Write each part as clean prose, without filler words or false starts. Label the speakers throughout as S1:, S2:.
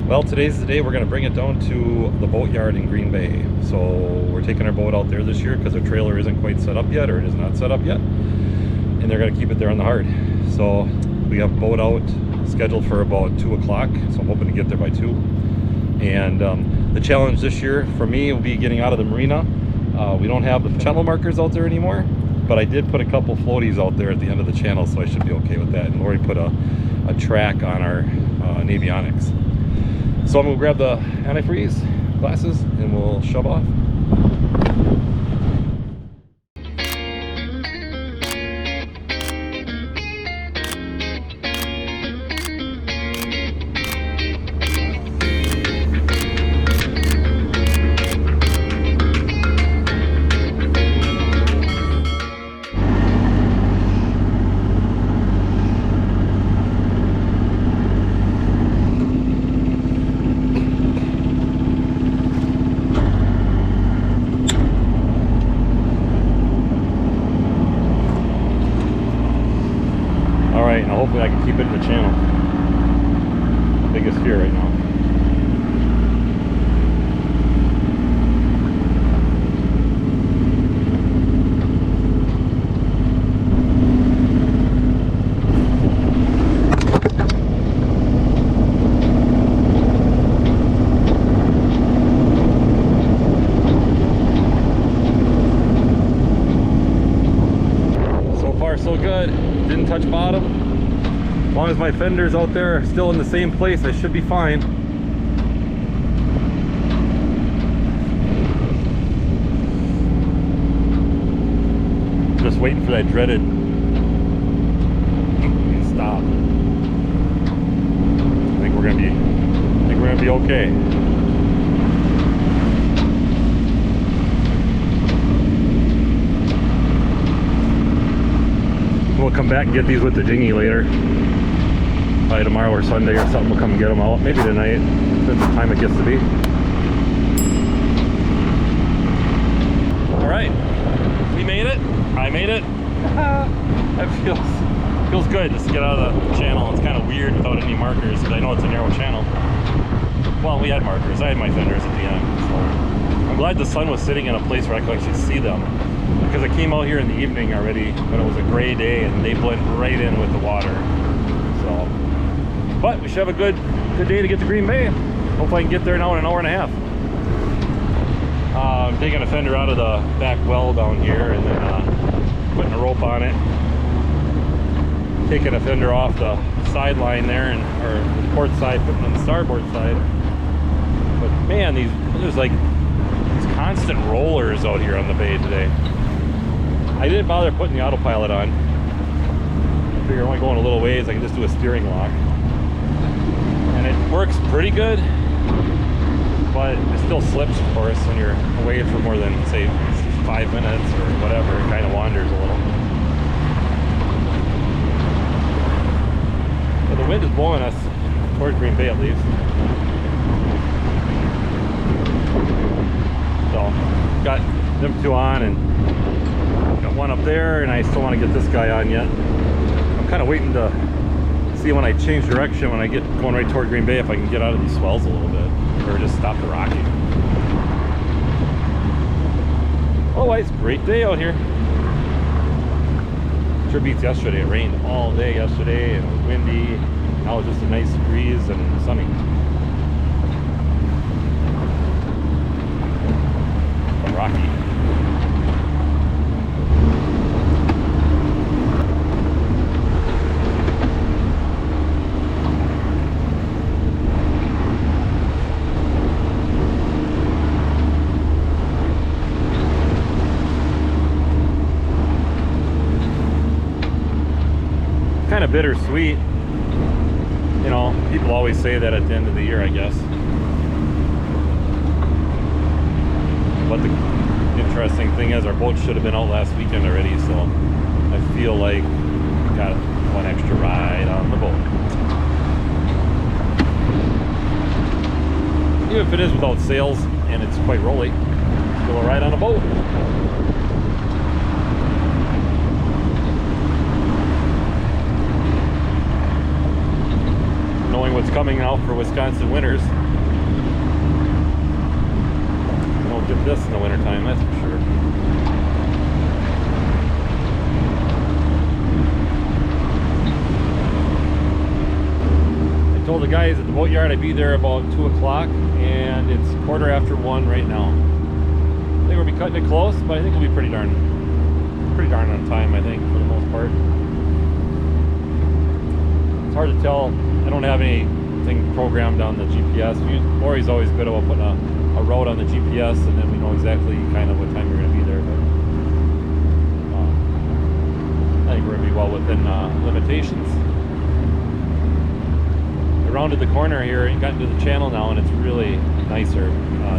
S1: Well, today's the day we're going to bring it down to the boatyard in Green Bay. So we're taking our boat out there this year because our trailer isn't quite set up yet, or it is not set up yet. And they're going to keep it there on the hard. So we have boat out scheduled for about 2 o'clock. So I'm hoping to get there by 2. And the challenge this year for me will be getting out of the marina. We don't have the channel markers out there anymore, but I did put a couple floaties out there at the end of the channel, so I should be okay with that. And Lori put a track on our Navionics. So I'm gonna grab the antifreeze glasses and we'll shove off. And hopefully I can keep it in the channel. Biggest fear right now. So far so good. Didn't touch bottom. As long as my fenders out there are still in the same place, I should be fine. Just waiting for that dreaded stop. I think we're gonna be okay. We'll come back and get these with the dinghy later. Probably tomorrow or Sunday or something, we'll come and get them out. Maybe tonight, depends the time it gets to be. All right, we made it. I made it. That feels good just to get out of the channel. It's kind of weird without any markers because I know it's a narrow channel. Well, we had markers. I had my fenders at the end. So I'm glad the sun was sitting in a place where I could actually see them, because I came out here in the evening already when it was a gray day and they blend right in with the water. So, but we should have a good day to get to Green Bay. Hopefully I can get there now in an hour and a half. I'm taking a fender out of the back well down here and then putting a rope on it. Taking a fender off the sideline there, or the port side, putting it on the starboard side. But man, there's like these constant rollers out here on the bay today. I didn't bother putting the autopilot on. I figure I'm only going a little ways, I can just do a steering lock. And it works pretty good, but it still slips, of course, when you're away for more than, say, 5 minutes or whatever. It kind of wanders a little. But the wind is blowing us towards Green Bay at least. So, got them two on and got one up there, and I still want to get this guy on yet. I'm kind of waiting to see when I change direction, when I get going right toward Green Bay, if I can get out of these swells a little bit, or just stop the rocking. Otherwise, great day out here. Sure beats yesterday. It rained all day yesterday and it was windy. Now it's just a nice breeze and sunny. But rocky. Kind of bittersweet, you know. People always say that at the end of the year, I guess. But the interesting thing is, our boat should have been out last weekend already, so I feel like we got one extra ride on the boat. Even if it is without sails and it's quite rolly, still a ride on a boat. Knowing what's coming coming out for Wisconsin winters. We don't get this in the wintertime, that's for sure. I told the guys at the boat yard I'd be there about 2 o'clock, and it's 1:15 right now. I think we'll be cutting it close, but I think we'll be pretty darn on time, I think, for the most part. It's hard to tell. I don't have anything programmed on the GPS. Maury's always good about putting a route on the GPS, and then we know exactly kind of what time we're going to be there. But I think we're going to be well within limitations. I rounded the corner here and got into the channel now, and it's really nicer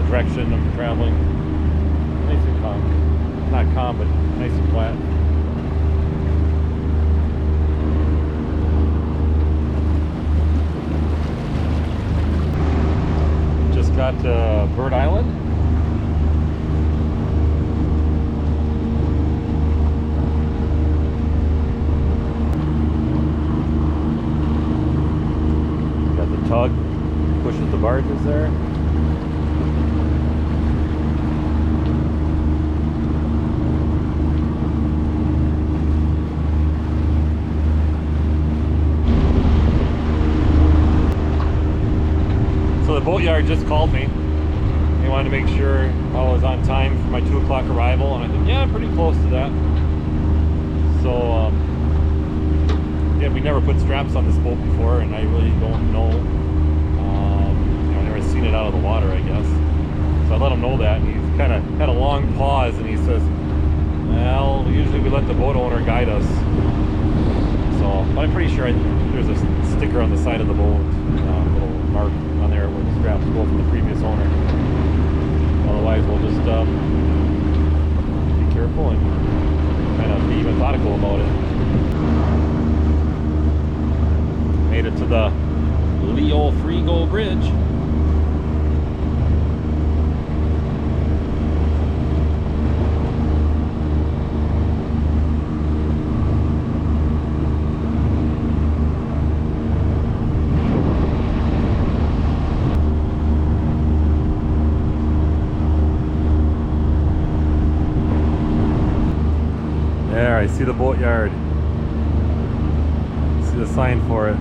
S1: direction of traveling. Nice and calm. Not calm, but nice and flat. Just got to Bird Island. Got the tug, pushes the barges there. The boatyard just called me. They wanted to make sure I was on time for my 2 o'clock arrival, and I said, yeah, I'm pretty close to that. So, yeah, we never put straps on this boat before, and I really don't know. I've never seen it out of the water, I guess. So I let him know that, and he kind of had a long pause, and he says, well, usually we let the boat owner guide us. So, but I'm pretty sure there's a sticker on the side of the boat, a little mark on there where the straps go from the previous owner. Otherwise, we'll just be careful and kind of be methodical about it. Made it to the Leo Frigo Bridge. There, I see the boatyard. See the sign for it.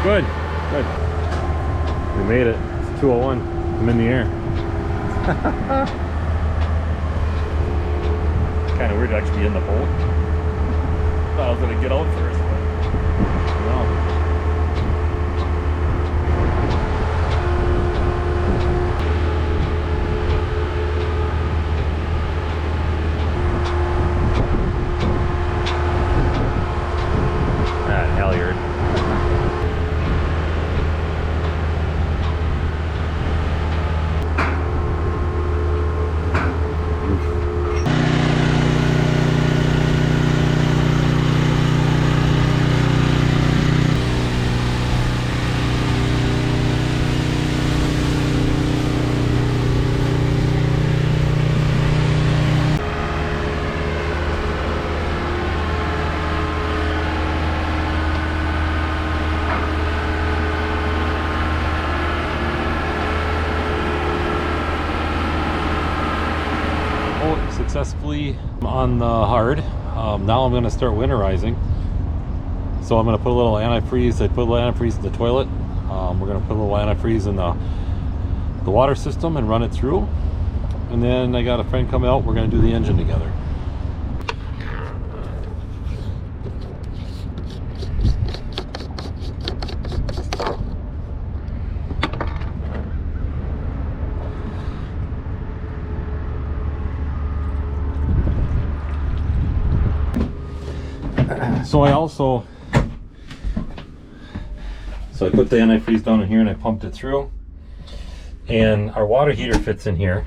S1: Good, good. We made it. It's 2:01. I'm in the air. Kind of weird to actually be in the boat. Thought I was gonna get out first, but no. Ah, halyard. Successfully on the hard. Now I'm going to start winterizing. So I'm going to put a little antifreeze. I put a little antifreeze in the toilet. We're going to put a little antifreeze in the water system and run it through. And then I got a friend coming out. We're going to do the engine together. So I put the antifreeze down in here and I pumped it through. And our water heater fits in here.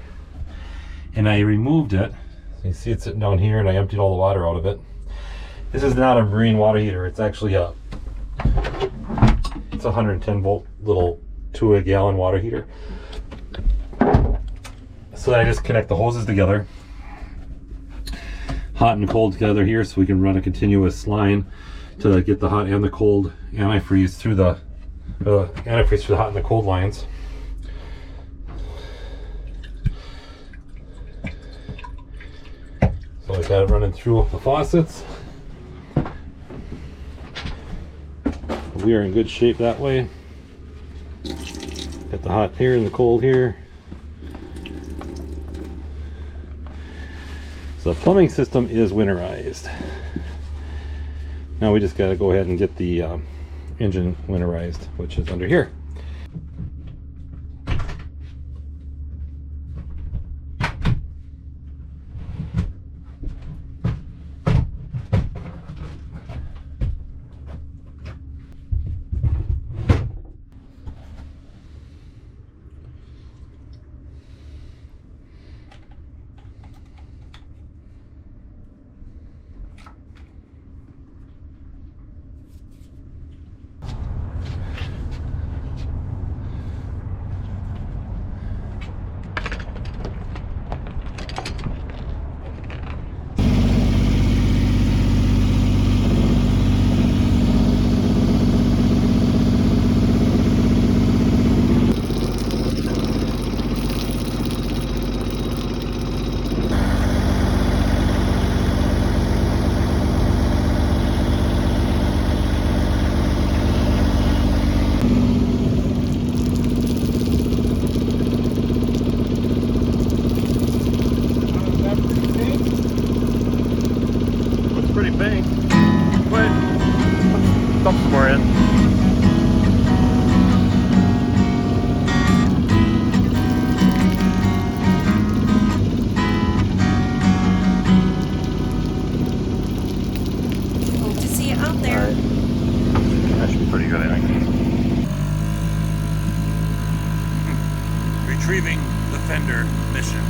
S1: And I removed it. So you see it sitting down here, and I emptied all the water out of it. This is not a marine water heater. It's actually it's a 110 volt little 2 gallon water heater. So I just connect the hoses together, hot and cold together here, so we can run a continuous line to get the hot and the cold antifreeze through the hot and the cold lines. So I got it running through the faucets. We are in good shape that way. Got the hot here and the cold here. So the plumbing system is winterized. Now we just got to go ahead and get the engine winterized, which is under here.
S2: Retrieving the fender mission.